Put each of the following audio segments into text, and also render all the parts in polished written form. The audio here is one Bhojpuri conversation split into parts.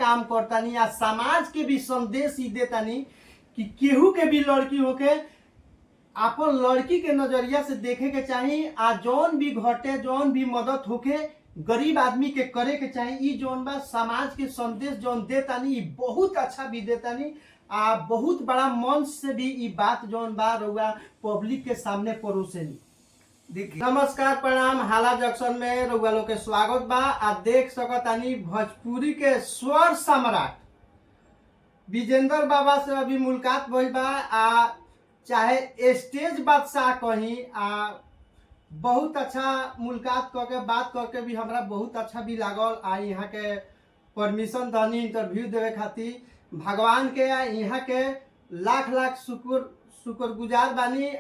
काम करतानी आ समाज के भी संदेश ही देतानी कि केहू के भी लड़की होके अपन लड़की के नजरिया से देखे के चाहिए। आ जौन भी घटे जौन भी मदद होके गरीब आदमी के करे के चाहिए। ई जौन बा समाज के संदेश जौन देतानी ई बहुत अच्छा भी देतानी आ बहुत बड़ा मंच से भी ई बात जौन बा रउआ पब्लिक के सामने परोसेनी। देखिए, नमस्कार प्रणाम, हाला जंक्शन में रउआ लोग के स्वागत बा। आ देख सकतानी भोजपुरी के स्वर सम्राट विजेंद्र बाबा से अभी मुलाकात भइल बा। आ चाहे स्टेज बादशाह कहीं बहुत अच्छा मुलाकात करके बात करके भी हमरा बहुत अच्छा भी लागल। आ यहाँ के परमिशन दहनी इंटरव्यू देवे खातिर भगवान के यहाँ के लाख लाख शुक्रगुजार बानी।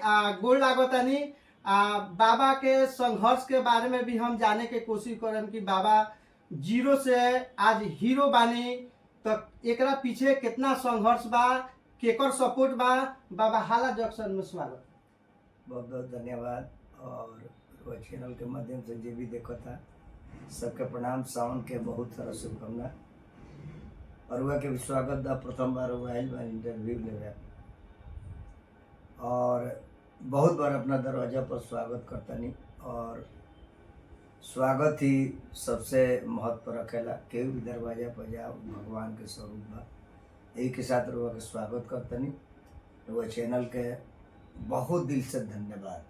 गोड़ लागतानी। बाबा के संघर्ष के बारे में भी हम जाने के कोशिश करम कि बाबा जीरो से आज हीरो बानी, तो एकरा पीछे कितना संघर्ष बा, केकर सपोर्ट बा। बाबा हाला जंक्शन में स्वागत। बहुत बहुत धन्यवाद। और चैनल के माध्यम से जो भी देखो था सबके प्रणाम, सावन के बहुत सारा शुभकामना। और वह के भी स्वागत दा। प्रथम बार हुआ इंटरव्यू ले और बहुत बार अपना दरवाजा पर स्वागत करता नहीं। और स्वागत ही सबसे महत्व रखेला। केहू भी दरवाजा पर जाओ भगवान के स्वरूप बा, यही के साथ रुआ के स्वागत करता नहीं। रुआ चैनल के बहुत दिल से धन्यवाद।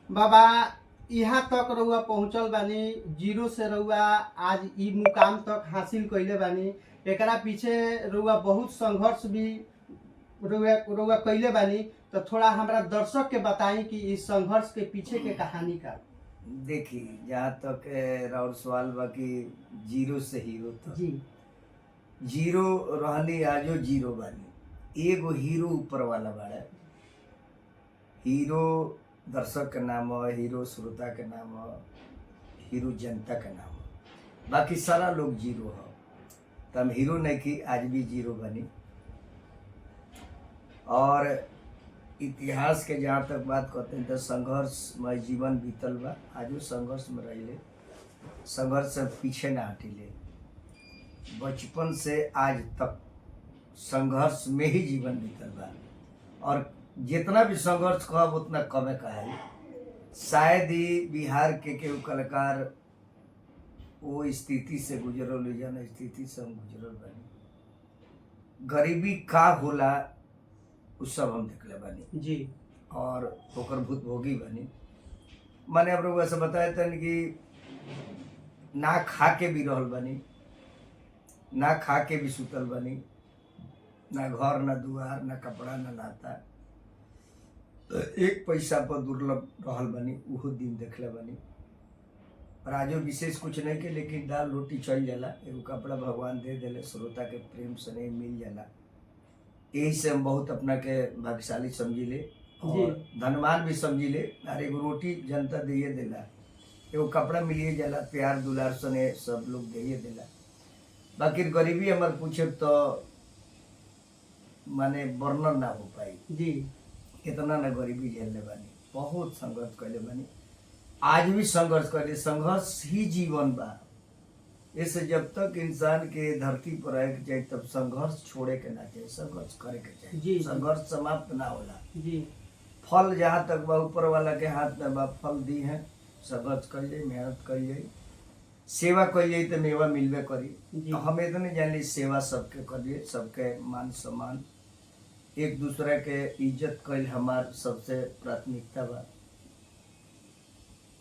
बाबा यहाँ तक रउआ पहुँचल बानी, जीरो से रउआ आज ई मुकाम तक हासिल कइले बानी। एकरा पीछे रउआ बहुत संघर्ष भी रउआ कइले बानी। तो थोड़ा हमरा दर्शक के बताई कि इस संघर्ष के पीछे के कहानी का। देखिए, जहाँ तक राउर सवाल बा कि जीरो से हीरो तक, जी जीरो रहनी आजो जीरो बानी। एगो हीरो ऊपर वाला बाड़ा। हीरो दर्शक के नाम हो, हीरो श्रोता के नाम हो, हीरो जनता के नाम हो। बाकी सारा लोग जीरो हो। तो हम हीरो नहीं की, आज भी जीरो बनी। और इतिहास के जहाँ तक बात करते हैं तो संघर्षमय जीवन बीतल बा। आजो संघर्ष में रहिले, संघर्ष से पीछे ना हटिले। बचपन से आज तक संघर्ष में ही जीवन बीतल बा। और जितना भी संघर्ष कहब उतना कमे कहे। शायद ही बिहार के केहू कलाकार वो स्थिति से गुजरल, जन स्थिति से हम गुजरल बानी। गरीबी का होला उ सब हम देखले बानी जी। और ओकर भूतभोगी बानी। माने अब लोग ऐसा बताए तन कि ना खा के भी रहल बानी, ना खा के भी सुतल बानी, ना घर ना दुआर ना कपड़ा ना नाता। एक पैसा पर दुर्लभ रहल बानी, उहो दिन देखले बानी। और आजो विशेष कुछ नहीं के, लेकिन दाल रोटी चल जाला, एगो कपड़ा भगवान दे देले, श्रोता के प्रेम स्नेह मिल जाला। यही से हम बहुत अपना के भाग्यशाली समझिले और धनवान भी समझिले। अरे एगो रोटी जनता दिए देला, एगो कपड़ा मिलिए जाला, प्यार दुलार स्नेह सब लोग दिए देला। बाकी गरीबी हमार पूछे तो माने वर्णन ना हो पाई जी। इतना ना गरीबी झेलने बानी, बहुत संघर्ष कैले बानी, आज भी संघर्ष कैले। संघर्ष ही जीवन बा। इससे जब तक इंसान के धरती पर रहे के चाहिए तब संघर्ष छोड़े के ना चाहिए, संघर्ष करे के चाहिए। संघर्ष समाप्त ना होला जी। फल जहाँ तक बा ऊपर वाला के हाथ में बा, फल दी है। संघर्ष कर जाए, मेहनत कर जाए, सेवा कर जाए तो मेवा मिलबे करी। तो हम इतने जानी सेवा सबके करिए, सबके मान सम्मान, एक दूसरे के इज्जत कल हमार सबसे प्राथमिकता बा।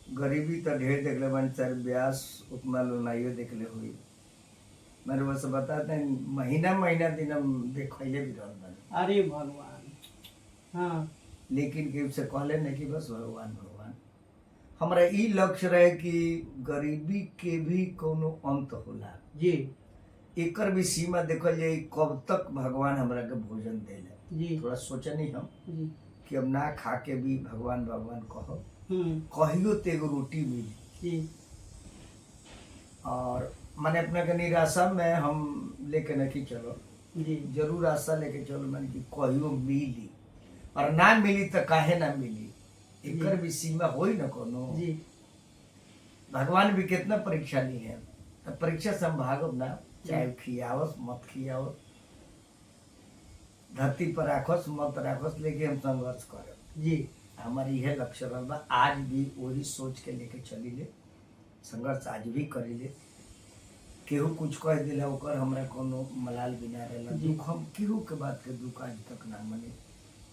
गरीबी तो ढेर देखले बानी, सर ब्यास उतना लोनाइयो देखले हुई। मेरे बस बताते हैं महीना महीना दिन हम देखले भी रहल बानी। अरे भगवान। हाँ। लेकिन केहू से कहले नहीं कि बस भगवान भगवान। हमारा ई लक्ष्य रहे कि गरीबी के भी कोनो अंत होला जी। एकर भी सीमा देखल जाए, कब तक भगवान हमरा के भोजन देले। जी। थोड़ा सोचनी हम जी। कि अब ना खा के भी भगवान भगवान कहो, कहियो तो एगो रोटी मिली जी। और माने अपना के निराशा में हम लेके नहीं चलो जी। जरूर आशा लेके चलो माने कि कहियो मिली। और ना मिली तो काहे ना मिली, एकर भी सीमा होई न कोनो जी। भगवान भी कितना परीक्षा ली है, तो परीक्षा से हम भागब ना, चाहे खियावस मत खियावस, धरती पर राखस मत राखस, लेके हम संघर्ष करब। जी हमारी यह लक्ष्य रहल बा। आज भी वही सोच के लेके चली ले, संघर्ष आज भी करी ले। केहू कुछ कह दिला ओकर हमरा कोनो मलाल भी ना रहेला। जी। दुख हम केहू के बात के दुख आज तक ना मनी।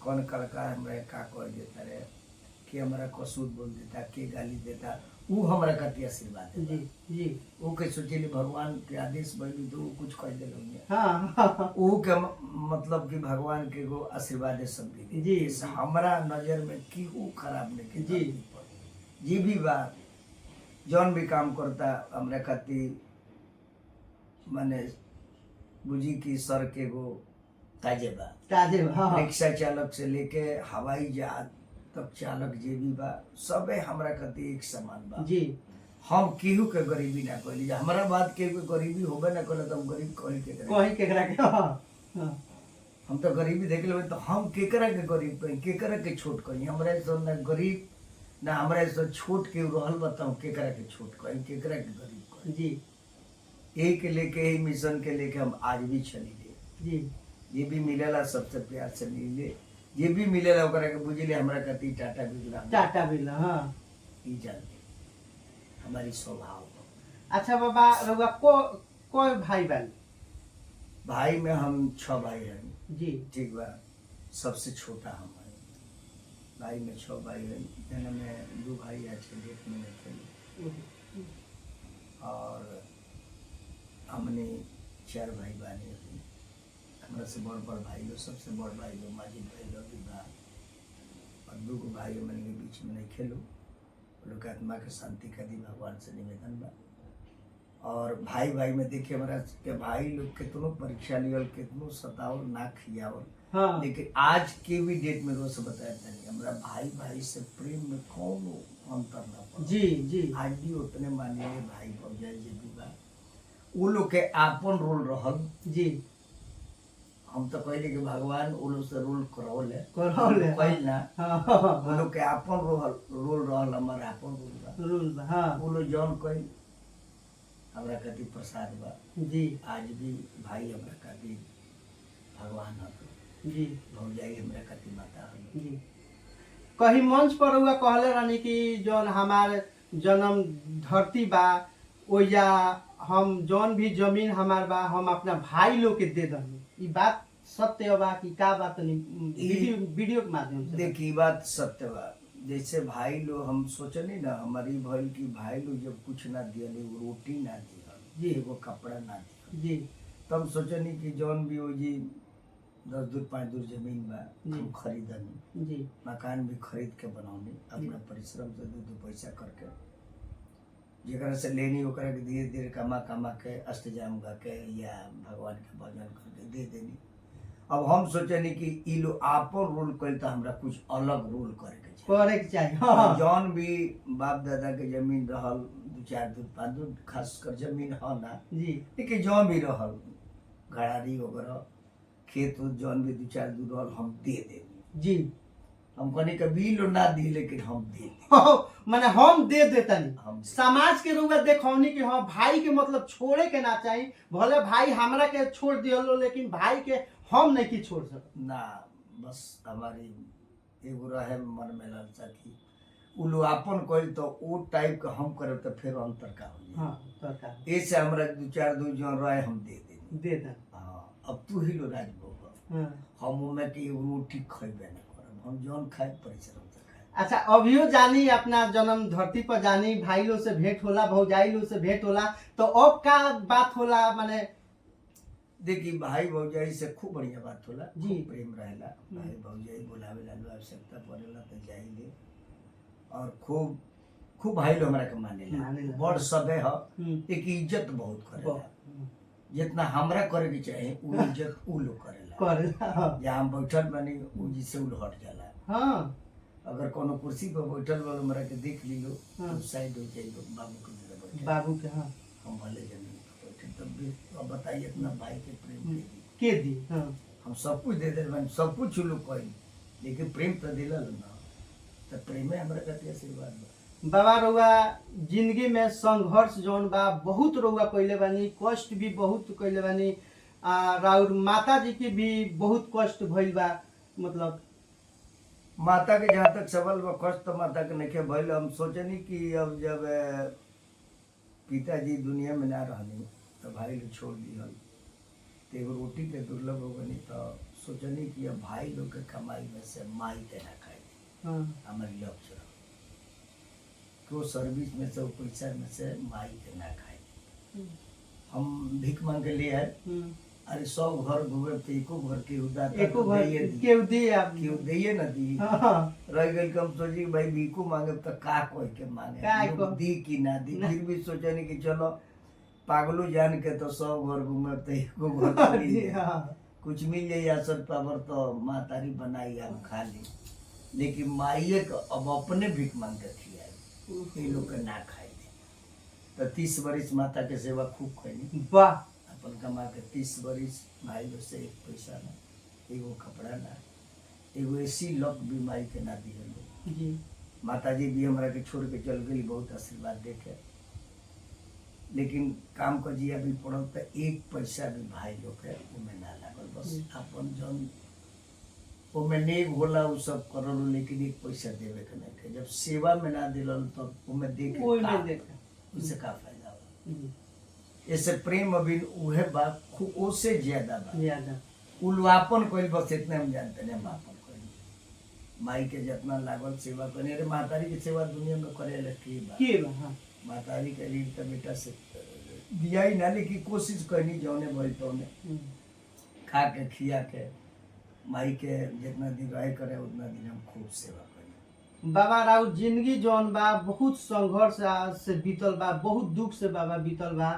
कौन कलाकार हमरा का कह देता रहे, के हमरा कसूर बोल देता, के गाली देता, ऊ हमरा कति आशीर्वाद जी देता। जी ऊ के सोचेली भगवान के आदेश भइली तो ऊ कुछ कह देलौनी। हाँ ऊ के मतलब कि भगवान के एगो आशीर्वाद सब भी जी, इस हमरा नजर में केहू खराब नहीं के जी। धरती पर। जी भी बा जौन भी काम करता हमरा खातिर माने बुझी की सर के गो ताजे बा। ताजे हाँ रिक्शा चालक से लेके हवाई जहाज तक चालक जे भी बा सबे हमरा खातिर एक समान बा। जी हम केहू के गरीबी ना कहली। हमारा बात के गरीबी होबे ना करे तो हम गरीब कही के करे। कहीं केकरा के हाँ हाँ हम तो गरीबी देख लेबे तो हम केकरा के गरीब कही, केकरा के छोट कही। हमरा से ना गरीब ना हमरा से छोट के रहल बताऊं, केकरा के छोट कही, केकरा के गरीब कही। जी यही के लेके ही मिशन के लेके हम आज भी चली ले। जी ये भी मिलेला सबसे प्यार से मिले, ये भी मिलेला ओकरा के बुझले हमरा कति टाटा बिरला टाटा बिरला हाँ। ई जान हमारी स्वभाव। अच्छा बाबा रउआ को भाई बहन? भाई में हम 6 भाई हैं। जी ठीक बा, सबसे छोटा हम है। भाई में 6 भाई हैं, जना में 2 भाई आज के डेट में नहीं थे, और हमने 4 भाई बानी। हमरा से बड़ भाई लोग, सबसे बड़ भाई लोग माजिद भाई लोग भी बा, और 2 भाई हमने के बीच में नहीं खेलो। लोग आत्मा के शांति का दी भगवान से निवेदन बा। और भाई भाई में देखिए हमारा के भाई लोग कितनों परीक्षा लियल, कितनों सतावल ना खियावल, हाँ लेकिन आज के भी डेट में रोज बताया था हमारा भाई भाई से प्रेम में कौन अंतर ना पड़ा। जी जी आज भी उतने मानिए भाई भौजाई जे भी बा उ लोग के आपन रोल रहल। जी हम तो कहले कि भगवान उ लोग से रोल करौले करौले, ना हाँ उ लोग के आपन रोल रहल, हमारा आपन रोल बा। रूल बा, हाँ उ लोग जौन कही हमरा खातिर प्रसाद बा। जी आज भी भाई हमरा खातिर भगवान हतो, जी भौजाई हमरा खातिर माता हतो। जी कहीं मंच पर रउआ कहले रहनी कि जौन हमार जन्म धरती बा ओया हम जौन भी जमीन हमार बा हम अपना भाई लोग के दे दनी। ई बात सत्य बा कि का बात नहीं? वीडियो के माध्यम से देखिए बात सत्य बा। जैसे भाई लोग हम सोचनी ना हमारी भइल कि भाई लोग जब कुछ ना दियले, वो रोटी ना दियल, जी एगो कपड़ा ना दियल, जी तब सोचनी कि जौन भी हो जी 10 दूर 5 दूर जमीन बा हम खरीदनी, जी मकान भी खरीद के बनौनी अपना परिश्रम से 2 पैसा करके, जेकरा से लेनी ओकरा के धीरे धीरे कमा के अष्टजाम गा के या भगवान के भजन करके दे देनी। अब हम सोचनी कि ई लोग आपन रोल कइल तो हमरा कुछ अलग रोल करे के चाहिए। हाँ जौन भी बाप दादा के जमीन रहल 2 4 दूर 5 दूर खास कर जमीन है ना जी, लेकिन जौन भी रहल घड़ारी वगैरह खेत उत जौन भी 2 4 दूर रहल हम दे देनी। जी हम कहनी कभी लो ना दी लेकिन हम दे दे। माने हम दे देतनी। हम समाज के रूप में देखौनी कि हाँ भाई के मतलब छोड़े के ना चाहिए। भले भाई हमरा के छोड़ दियो लेकिन भाई के हम नहीं की छोड़ सकते ना। बस हमारी एगो रहे मन में लालसा कि उ लोग आपन कइल तो ओ टाइप के हम करे तो फिर अंतर का हो जाए। हाँ सरकार ऐसे हमरा 2 4 दूर जौन रहे हम दे देनी। दे दे। हाँ अब तू ही लो राजभोग हाँ। हम में कि रोटी खइबे ना करब, हम जौन खाए परिश्रम से खाए। अच्छा अभियो जानी अपना जन्म धरती पर जानी भाई लोग से भेंट होला, भौजाई लोग से भेंट होला, तो अब का बात होला? माने देखिए भाई भौजाई से खूब बढ़िया बात होला, जी। खूब प्रेम रहेला। भाई भौजाई बुलावे ला आवश्यकता पड़ेला तो जाइले, और खूब खूब भाई लोग हमरा के मानेला। बड़ सबे ह एक इज्जत बहुत करेला। जितना हमरा करे के चाहे उ इज्जत उ लोग करेला। जहाँ हम बैठल बानी उ जिसे उ हट जाला। हाँ अगर कोनो कुर्सी पर बैठल बा हमरा के देख लियो तो साइड हो जाइयो, बाबू के जगह बैठ बाबू के। हाँ हम भले जमीन पर बैठे तब भी। अब बताइए इतना भाई के प्रेम के दी। हाँ हम सब कुछ दे दे, सब कुछ लोग कही लेकिन प्रेम तो दिलल ना, तो प्रेम हमरा कति आशीर्वाद बा। बाबा रउआ जिंदगी में संघर्ष जौन बा बहुत रउआ कइले बानी, कष्ट भी बहुत कइले बानी। राउर माता जी की भी बहुत कष्ट भइल बा, मतलब माता के जहाँ तक सवाल बा, कष्ट तो माता के नहीं भइल। हम सोचनी कि अब जब पिताजी दुनिया में ना रहनी तो भाई लोग छोड़ दिहल, तो एगो रोटी के दुर्लभ हो गई, तो सोचनी कि अब भाई लोग के कमाई में से माई के ना खाए। हाँ हमारी लक्ष्य रहो कि वो सर्विस में से, वो पैसा में से माई के ना खाए। हम भीख मांग के लिए आए। अरे 100 घर घूमे तो एको घर के उदाता एको तो घर दैये दी। केहू दी आप केहू दैये ना दी। हाँ रह गई कम सोची कि भाई भीखू मांगे तो का कोई के मांगे, का लोग को- दी कि ना दी। फिर भी सोचनी कि चलो पागलू जान के तो 100 घर घूमे तो एको घर तो मिल जाए। हाँ कुछ मिल जाए असर पावर तो माँ तारी बनाई हम खा ली। लेकिन माइये को अब अपने भीख मांग के खियाए, ये लोग के ना खाए। तो 30 वर्ष माता के सेवा खूब कैली। वाह अपन कमा के 30 वर्ष भाई लोग से एक पैसा ना, एगो कपड़ा ना, एगो ऐसी लक बीमारी के ना दिए लोग। जी माता जी भी हमरा के छोड़ के चल गई, बहुत आशीर्वाद देके। लेकिन काम का जिया भी पड़ल तो एक पैसा भी भाई लोग के उमे ना लागल। बस अपन जौन उमे नेक होला उ सब करल, लेकिन एक पैसा देवे के नहीं थे। जब सेवा में ना दिलल तो उमे दे के कोई का, नहीं देखा। उससे का फायदा होला। जी ऐसे प्रेम अभी उहे बा, खूब उससे ज्यादा बा। ज्यादा उलवापन कोई बस इतने हम जानते नहीं। मापन कोई माई के जितना लागल सेवा करे। अरे मातारी की सेवा दुनिया में करे लगी बा। के बा हाँ मातारी के रीढ़ का बेटा से दिया ही ना, लेकिन कोशिश करनी जौने भइल तौने खा के खिया के माई के जितना दिन रहे करे उतना दिन हम खूब सेवा करी। बाबा राउर जिंदगी जौन बा बहुत संघर्ष से बीतल बा, बहुत दुख से बाबा बीतल बा।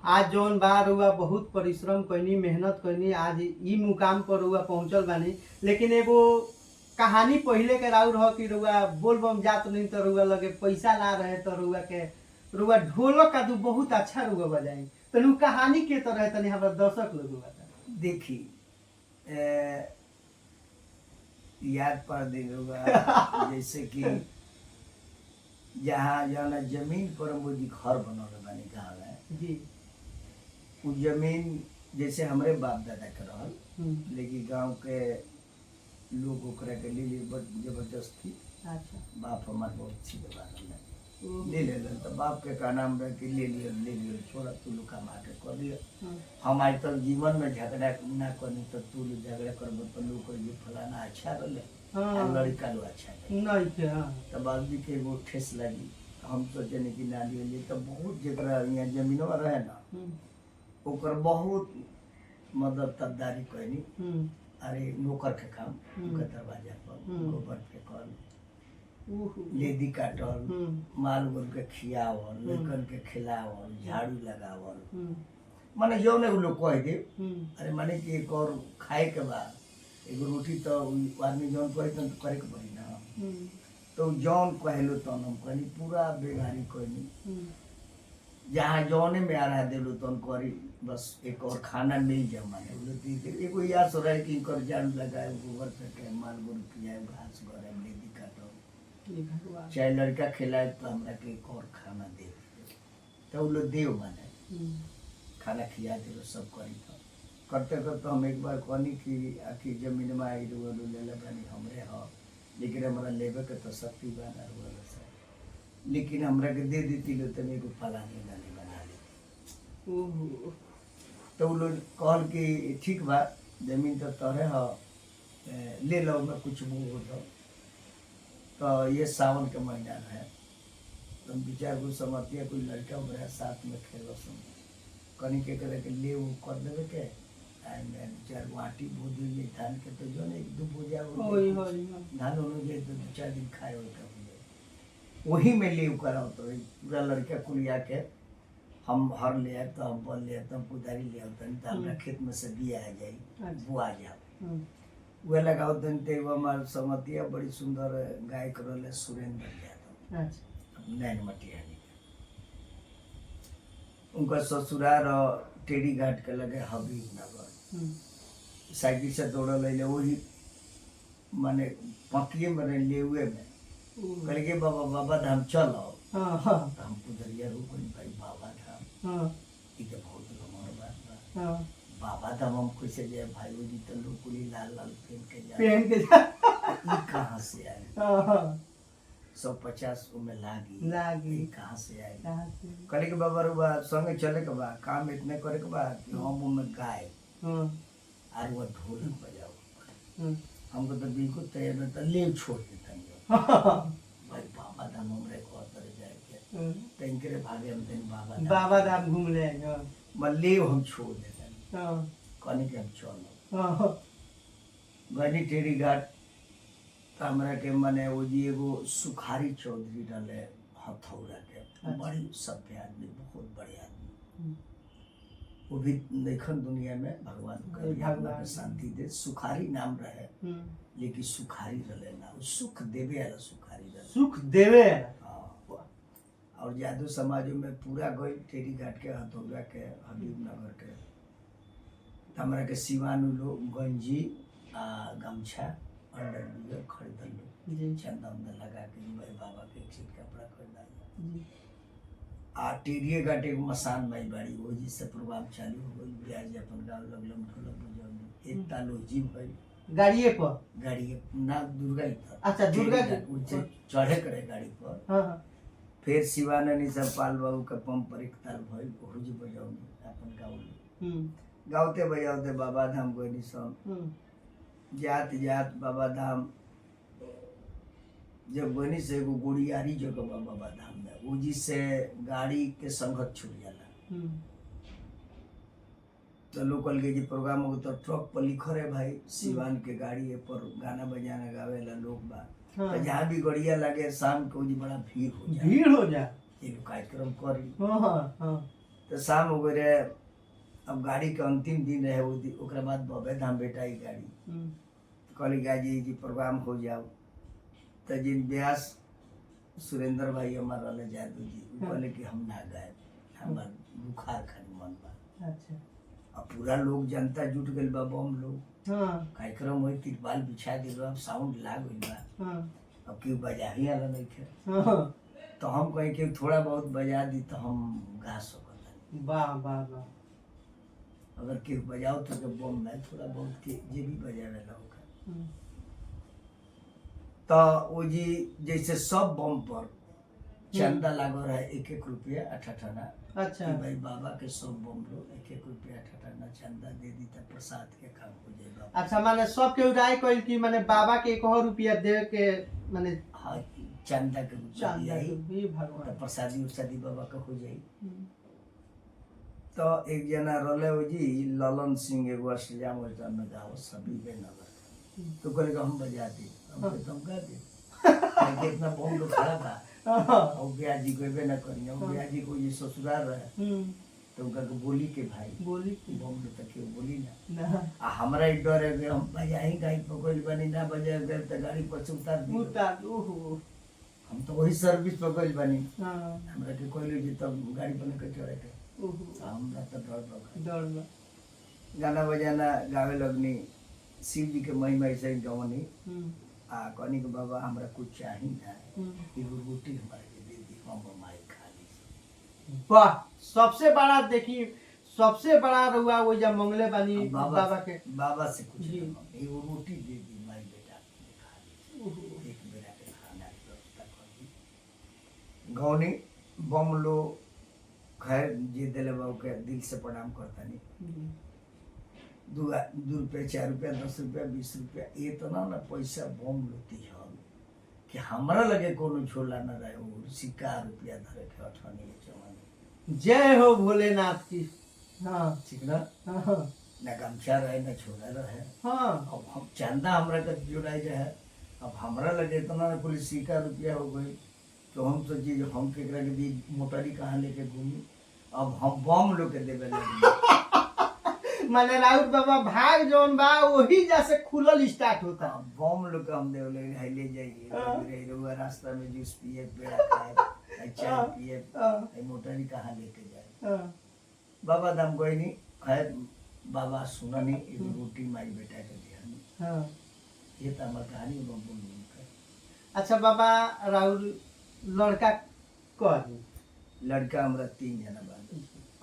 आज जौन बा रउआ बहुत परिश्रम कैनी, मेहनत कैनी, आज ई मुकाम पर रउआ पहुंचल बानी। लेकिन एगो कहानी पहले के राउर हो कि रउआ बोलबम जात नहीं तो रउआ लगे पैसा ला रहे तो रउआ ढोलक का दू बहुत अच्छा रउआ बजाई। तो कहानी के तरह तनी हमारा दर्शक लोग बता। देखी याद पड़ देगा जैसे कि जहाँ जाना जमीन पर मुझे घर बनौले बानी गाँव में। जी उ जमीन जैसे हमरे बाप दादा के रहल, लेकिन गांव के लोग ओकरा के ले जबरदस्ती। अच्छा बाप हमार बहुत सीधे बात ले लेलन। तो बाप के का नाम रहे कि ले लियो छोड़ा, तू लोग कमा के कर लियो। हम आज तक जीवन में झगड़ा ना करनी तो तू लोग झगड़ा करबो तो लोग कहिए फलाना अच्छा रहले, लड़का लोग अच्छा रहे। नहीं थे हाँ तो बाबूजी के एगो ठेस लगी। हम सोचने कि ना लिए तो बहुत जगह यहाँ जमीनवा रहे ना, ओकर बहुत मदद तबदारी कैनी। अरे नौकर के काम, उनका दरवाजा पर गोबर फेंकल, लेदी काटल, माल गोल के खियावल, लड़कन के खिलावल, झाड़ू लगावल, माने जो ने लोग कह दे। अरे माने कि एक और खाए के बाद एगो रोटी तो आदमी जौन कहे तो करे के पड़ी ना। तो जौन कहलो तौन हम कहनी पूरा बेगारी कहनी। जहाँ जौने में आ रहा दिलो तौन करी, बस एक और खाना मिल जाए। माने एगो या सो रहे कि कर झाड़ू लगाए, गोबर फेंके, माल गोल खियाए, घास गरे, लेदी काटो, चाहे लड़का खिलाए तो हमरा के एक और खाना दे। तो लोग देव माने खाना खिया दे सब करी। तो करते करते हम एक बार कहनी कि आखिर जमीन में आई रुअल ले बानी हमरे ह, लेकिन हमारा लेवे के तो शक्ति बना रुअल से, लेकिन हमरा के दे देती लो तो एगो फलानी गाली बना ली। तो वो लोग कहल कि ठीक बा जमीन तो तोरे ह, ले लो, मैं कुछ मुँह हो दो। तो ये सावन के महीना है, तो विचार को समझिए कोई लड़का बड़ा साथ में खेलो सुन कनी के करे के ले वो कर देवे के चार वाटी भूज दिए धान के। तो जो एक दो भूजा धान हो जाए तो 2-4 दिन खाए वही में ले कराओ। तो पूरा लड़का कुलिया के हम हर ले आए, तो हम बल ले आए, तो हम कुदारी ले आओ, तो हमारा खेत में से बिया आ जाए, बुआ जाओ। वह लगाओ दिन ते हमार समतिया बड़ी सुंदर गायक रहे सुरेंद्र यादव, नैन मटियानी। उनका ससुराल टेढ़ी घाट के लगे हबीब नगर। साइकिल से दौड़ ले वही माने पकिए में रहे लेवे में कहले कि बाबा बाबा धाम चलो। हाँ हाँ तो हम पुजरिया रुक गइल भाई बाबा धाम हाँ ई तो बहुत गमर बात बा। हाँ बाबा धाम हम कैसे जाए भाई वो जी तो लोग कुली लाल लाल पहन के जाए पहन के जा ई कहाँ से आए हाँ हाँ 150 में लागी लागी। ई कहाँ से आए कहाँ से? कहले कि बाबा रुबा संगे चले के बा काम इतने करे के बा कि हम उनमें गाए हाँ और वो ढोलक बजाओ। हाँ हमको तो बिल्कुल तैयार नहीं था ले छोड़ देता भाई बाबा धाम हमरे को तर जाए के हाँ। टैंकरे भागे हम तेन बाबा बाबा धाम घूम ले आएंगे। हाँ मल्ले हम छोड़ देता हाँ कहने के हम चलो हाँ गनी टेरी घाट तो हमरा के मने वो जी एगो सुखारी चौधरी रहले हथौड़ा के बड़ी सभ्य आदमी बहुत बड़े आदमी वो भी देखन दुनिया में भगवान का आत्मा के शांति दे सुखारी नाम रहे लेकिन सुखारी रहले ना वो सुख देवे वाला सुखारी रहे सुख देवे। हाँ। और जादू समाजों में पूरा गई टेरी घाट के हथौड़ा के हबीब नगर के तो हमरा के सिवान लोग गंजी आ गमछा अंडरवियर खरीदल लोग जी चंदा उंदा लगा के जी भाई बाबा के एक सेट कपड़ा खरीदा जी आ टेरिए घाट एक मसान माई बाड़ी वो जी से प्रोग्राम चालू हो गई ब्याज अपन गाँव लगलम ढोलक बजाउल एक तालो जी भाई गाड़िए पर। गाड़ी ना दुर्गा ही था अच्छा दुर्गा के उनसे चढ़े करे गाड़ी पर हाँ हाँ फिर शिवानंद सब पाल बाबू के पंप पर एक ताल भइल ओहु जी बजाउल अपन गाँव गावते बजावते बाबा धाम गइनी सब जात जात बाबा धाम जब बनी से एगो गुड़ियारी जगह बा बाबा धाम में वो जी से गाड़ी के संगत छूट जाला तो लोकल के जी प्रोग्राम हो तो ट्रक पर लिखो रे भाई सिवान के गाड़ी पर गाना बजाना गावेला लोग बा हाँ। तो जहाँ भी गड़िया लगे शाम को जी बड़ा भीड़ हो जाए भीड़ हो जाए एगो कार्यक्रम करी हाँ हाँ हाँ तो शाम हो गए रहे अब गाड़ी के अंतिम दिन रहे वो ओकरा बाद बबे धाम बेटा ही गाड़ी कहली जी प्रोग्राम हो जाओ तो जिन व्यास सुरेंद्र भाई हमारा रहे जादू जी कहले कि हम ना गए हमार बुखार खाने मन बा। अच्छा अब पूरा लोग जनता जुट गइल बा बम लोग हाँ कार्यक्रम होई तिरपाल बिछा दिल बा साउंड लाग गइल बा हाँ अब क्यों बजा ही आला नहीं थे हाँ तो हम कहे कि थोड़ा बहुत बजा दी तो हम गा सकत वाह वाह वाह। अगर केहू बजाओ तो बम में थोड़ा बहुत के जे भी बजावे ला तो वो जी जैसे सब बम पर चंदा लागो रहे 1-1 रुपया 8 आना अच्छा कि भाई बाबा के सब बम लोग 1-1 रुपया 8 आना चंदा दे दी तो प्रसाद के काम हो जाएगा। अच्छा माने सब के उड़ाई कइल कि माने बाबा के 1 रुपया दे के माने हाँ चंदा के रुपया चांदा दियाई के भगवान तो प्रसादी उसादी बाबा का हो जाई। तो एक जना रोले हो जी ललन सिंह एगो असलिया मोहतन में गाओ सभी के नगर तो कहले हम बजा दी हम कहते हम गा दे कि इतना बम लोग खड़ा था और ब्याह जी को ना करी और ब्याह जी को ये ससुराल रहे तो उनका को बोली के भाई बोली बम लोग तक के बोली ना ना आ हमरा एक डर है कि हम बजाई गाड़ी पकड़ बनी ना बजाए गए तो गाड़ी पर से उतार दी उतार ओहो हम तो वही सर्विस पकड़ बनी हां हमरा के कहले जी तब गाड़ी बने के चढ़े के ओहो हमरा तो डर लगा डर ना गाना बजाना गावे लगनी शिव जी के महिमा ऐसे गवनी आ कहनी के बाबा हमरा कुछ चाही ना एगो रोटी हमारे के दे दी हम माई खा ली। वाह सबसे बड़ा देखी सबसे बड़ा रुआ वो जब मंगले बानी बाबा के बाबा से कुछ जी। एगो रोटी दे दी माई बेटा खा ली एक बेरा के खाना की व्यवस्था कर दी गवनी बम लो खैर जे दिले बाबू के दिल से प्रणाम करता नहीं 2 रुपया 4 रुपया 10 रुपया 20 रुपया ये तो ना पैसा बम लोती है कि हमारा लगे कोनो झोला न रहे वो सिक्का रुपया धरे के अठवानी के जमाने। जय हो भोलेनाथ की। हाँ ठीक ना हाँ ना गमछा रहे ना छोड़ा रहे हाँ अब हम चंदा हमरा के जुड़ाई रहे अब हमरा लगे इतना ना कुल सिक्का रुपया हो गई तो हम सोची जो हम केकरा के दी मोटरी कहाँ लेके घूमी अब हम बम लोग के देवे लगे माने राउत बाबा भाग जोन बा वही जैसे खुलल स्टार्ट होता है। बम लोग के हम देवे लगे हाई ले जाइए रही रहुआ रास्ता में जूस पिए पेड़ा खाए चाय पिए मोटरी कहाँ लेके जाए बाबा धाम कोई नहीं खैर बाबा सुना नहीं एक रोटी माई बेटा के दिया ये तो हमारी कहानी में बोल अच्छा बाबा, राउर लड़का कह लड़का हमरा 3 जना बा।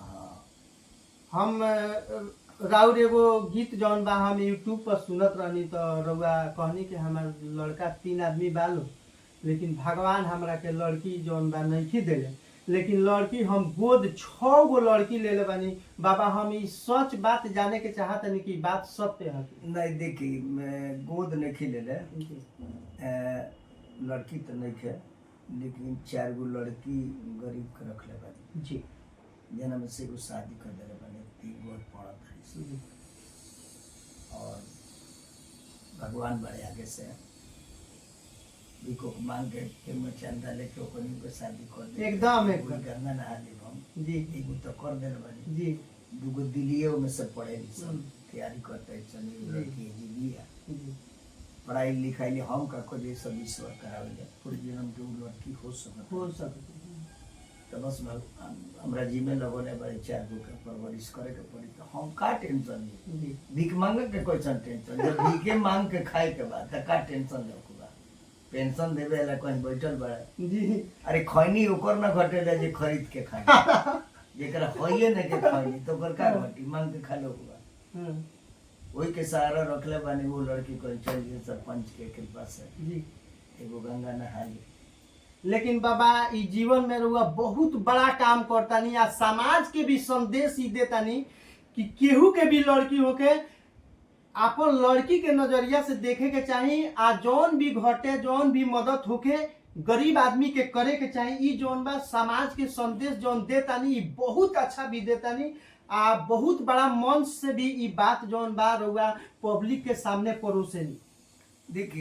हाँ हम राउर एगो गीत जौन बा हम यूट्यूब पर सुनत रहनी तो रउआ कहनी कि हमार लड़का 3 आदमी बालो, लेकिन भगवान हमरा के लड़की जौन बा नहीं देले, लेकिन लड़की हम गोद 6 गो लड़की लेले बानी। बाबा हम ई सच बात जाने के चाहतनी कि बात सत्य है कि? नहीं देखी, मैं गोद नहीं ले लड़की तो नहीं है, लेकिन 4 गो लड़की गरीब के रख ले बानी जी जना में से एगो शादी कर दे बानी, 3 गो पड़त है। और भगवान बड़े आगे से बिको मांग के में चंदा लेके ओकनी के शादी कर दे। एकदम गंगा नहा ले हम जी एगो तो कर दे बानी जी। 2 गो दिलिये में से पढ़े सब तैयारी करते चली लड़की जीविया जी पढ़ाई लिखाई हम का को जे सब ईश्वर करावे पूरे जन्म के उ लड़की हो सकत हो सकता तो बस हमरा जी में लगोले बड़े 4 गो के परवरिश करे के पड़ी तो हम का टेंशन ली। जी भीख मांगे के कोई टेंशन, जब भीखे मांग के खाए के बाद त का टेंशन ले को बा। पेंशन देवे ला कहीं बैठल बड़ा जी। अरे खैनी ओकर ना घटेला जे खरीद के खाए जेकरा होइए न के खैनी तो ओकर का घटी मांग के खा लो बा। वही के सहारा रखले बानी। वो लड़की को चल गई सरपंच के कृपा से जी। एगो गंगा नहा ली। लेकिन बाबा ई जीवन में रुआ बहुत बड़ा काम करतानी आ समाज के भी संदेश ही देतानी कि केहू के भी लड़की होके अपन लड़की के नजरिया से देखे के चाही, आ जौन भी घटे जौन भी मदद होके गरीब आदमी के करे के चाही। ई जौन बा समाज के संदेश जौन देतानी ई बहुत अच्छा भी देतानी, आ बहुत बड़ा मंच से भी ई बात जौन बा रुआ पब्लिक के सामने परोसेनी। देखिए